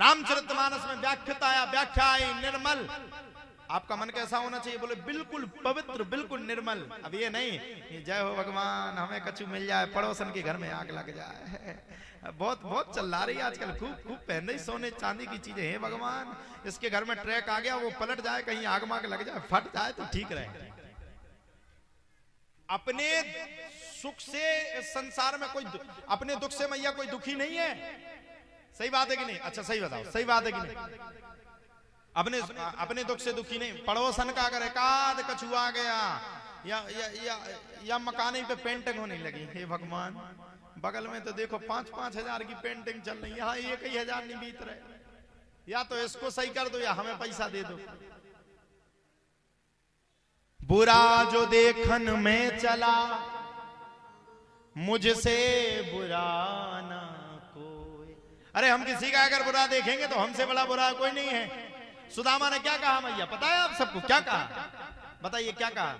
रामचरितमानस में व्याख्याता आया, व्याख्या आई निर्मल। आपका मन कैसा होना चाहिए? बोले बिल्कुल पवित्र, बिल्कुल निर्मल। अब ये नहीं जय हो भगवान हमें कछु मिल जाए, पड़ोसन के घर में आग लग जाए। बहुत बहुत चल रही है आजकल, खूब खूब पहन रही सोने चांदी की चीजें। हे भगवान इसके घर में ट्रैक आ गया, वो पलट जाए, कहीं आग माग लग जाए, फट जाए तो ठीक रहे। अपने सुख से इस संसार में कोई, अपने दुख से मैया कोई दुखी नहीं है। सही बात है कि नहीं? अच्छा सही बताओ, सही बात है कि नहीं? अपने दुख से दुखी नहीं। पड़ोसन का अगर एकाध कछु आ गया या मकाने पे पेंटिंग होने लगी, हे भगवान बगल में तो देखो 5-5 हजार की पेंटिंग चल रही है, यहाँ 1,000 नहीं बीत रहे, या तो इसको सही कर दो या हमें पैसा दे दो। बुरा जो देखन में चला मुझसे बुरा ना कोई। अरे हम किसी का अगर बुरा देखेंगे तो हमसे बड़ा बुरा कोई नहीं है। सुदामा ने क्या कहा मैया पता है आप सबको? क्या कहा बताइए, क्या कहा?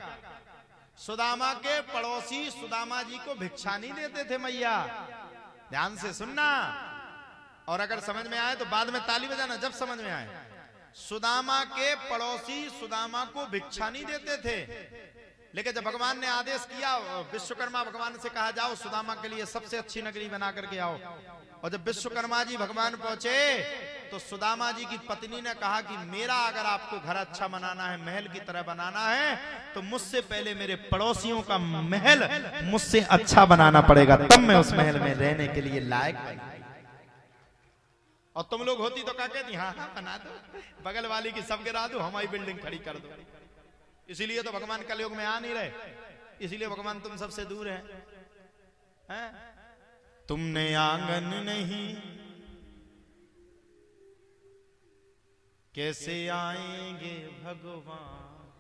सुदामा के पड़ोसी सुदामा जी को भिक्षा नहीं देते थे मैया। ध्यान से सुनना, और अगर समझ में आए तो बाद में ताली बजाना जब समझ में आए। सुदामा के पड़ोसी सुदामा को भिक्षा नहीं देते थे, लेकिन जब भगवान ने आदेश किया, विश्वकर्मा भगवान से कहा जाओ सुदामा के लिए सबसे अच्छी नगरी बना करके आओ, और जब विश्वकर्मा जी भगवान पहुंचे तो सुदामा जी की पत्नी ने कहा कि मेरा अगर आपको घर अच्छा बनाना है, महल की तरह बनाना है, तो मुझसे पहले मेरे पड़ोसियों का महल मुझसे अच्छा बनाना पड़ेगा, तब मैं उस महल में रहने के लिए लायक बना। और तुम लोग होती तो क्या कहती? हाँ हाँ बना दो, बगल वाली की सब गिरा दो, हमारी बिल्डिंग खड़ी कर दो। इसीलिए तो भगवान कलयुग में आ नहीं रहे, इसीलिए भगवान तुम सबसे दूर हैं। तुमने आंगन नहीं कैसे आएंगे भगवान,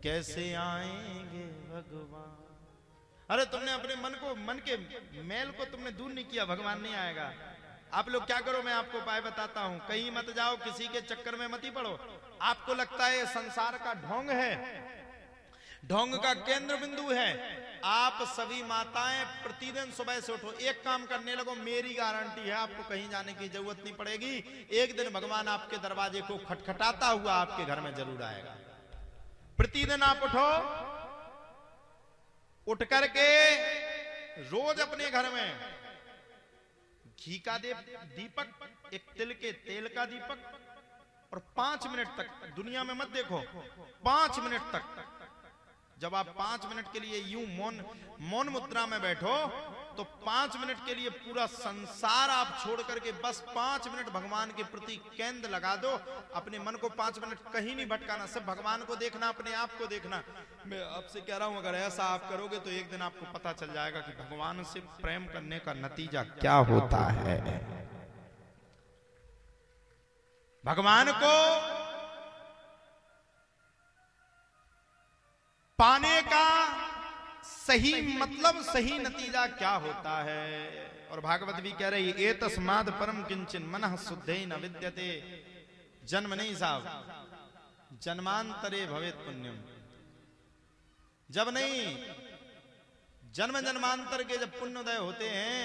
कैसे आएंगे भगवान। अरे तुमने अपने मन के मैल को तुमने दूर नहीं किया, भगवान नहीं आएगा। आप लोग क्या करो, मैं आपको उपाय बताता हूं। कहीं मत जाओ, किसी के चक्कर में मत ही पड़ो। आपको लगता है संसार का ढोंग है, ढोंग का केंद्र बिंदु है। आप सभी माताएं प्रतिदिन सुबह से उठो, एक काम करने लगो, मेरी गारंटी है आपको कहीं जाने की जरूरत नहीं पड़ेगी। एक दिन भगवान आपके दरवाजे को खटखटाता हुआ आपके घर में जरूर आएगा। प्रतिदिन आप उठो, उठ करके रोज अपने घर में घी का दीपक, एक तिल के तेल का दीपक, और 5 मिनट तक दुनिया में मत देखो, 5 मिनट तक जब आप 5 मिनट के लिए यूं मौन मुद्रा में बैठो, तो 5 मिनट के लिए पूरा संसार आप छोड़ करके बस 5 मिनट भगवान के प्रति केंद्र लगा दो। अपने मन को 5 मिनट कहीं नहीं भटकाना, सिर्फ भगवान को देखना, अपने आप को देखना। मैं आपसे कह रहा हूं, अगर ऐसा आप करोगे तो एक दिन आपको पता चल जाएगा कि भगवान से प्रेम करने का नतीजा क्या होता है। भगवान को पाने का सही मतलब, सही नतीजा क्या होता है। और भागवत भी कह रही है, एतस्माद् परम किंचन मनः शुद्धेन विद्यते। जन्म नहीं साहब, जन्मांतरे भवेत् पुण्यम। जब नहीं, जन्म जन्मांतर के जब पुण्योदय होते हैं,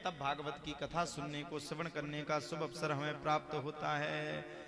तब भागवत की कथा सुनने को, श्रवण करने का शुभ अवसर हमें प्राप्त होता है।